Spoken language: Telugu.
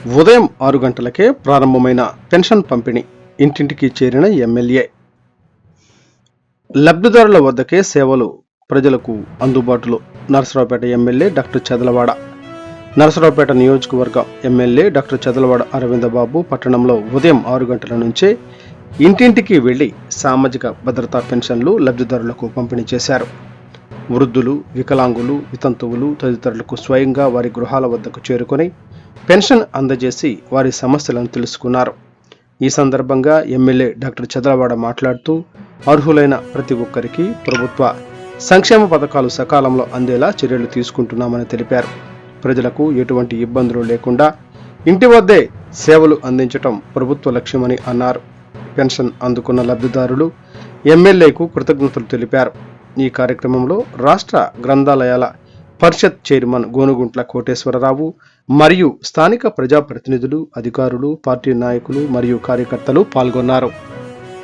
ఉదయం 6 గంటలకే ప్రారంభమైన పెన్షన్ పంపిణీ, ఇంటింటికి చేరిన ఎమ్మెల్యే. లబ్ధిదారుల వద్దకే సేవలు ప్రజలకు అందుబాటులో. Narasaraopet MLA doctor Chadalavada. నరసరావుపేట నియోజకవర్గం ఎమ్మెల్యే డాక్టర్ చదలవాడ అరవిందబాబు పట్టణంలో ఉదయం 6 గంటల నుంచే ఇంటింటికి వెళ్లి సామాజిక భద్రతా పెన్షన్లు లబ్ధిదారులకు పంపిణీ చేశారు. వృద్ధులు, వికలాంగులు, వితంతువులు తదితరులకు స్వయంగా వారి గృహాల వద్దకు చేరుకొని పెన్షన్ అందజేసి వారి సమస్యలను తెలుసుకున్నారు. ఈ సందర్భంగా ఎమ్మెల్యే డాక్టర్ చదలవాడ మాట్లాడుతూ అర్హులైన ప్రతి ఒక్కరికి ప్రభుత్వ సంక్షేమ పథకాలు సకాలంలో అందేలా చర్యలు తీసుకుంటున్నామని తెలిపారు. ప్రజలకు ఎటువంటి ఇబ్బందులు లేకుండా ఇంటి వద్దే సేవలు అందించటం ప్రభుత్వ లక్ష్యమని అన్నారు. పెన్షన్ అందుకున్న లబ్ధిదారులు ఎమ్మెల్యేకు కృతజ్ఞతలు తెలిపారు. ఈ కార్యక్రమంలో రాష్ట్ర గ్రంథాలయాల పరిషత్ చైర్మన్ గోనుగుంట్ల కోటేశ్వరరావు మరియు స్థానిక ప్రజాప్రతినిధులు, అధికారులు, పార్టీ నాయకులు మరియు కార్యకర్తలు పాల్గొన్నారు.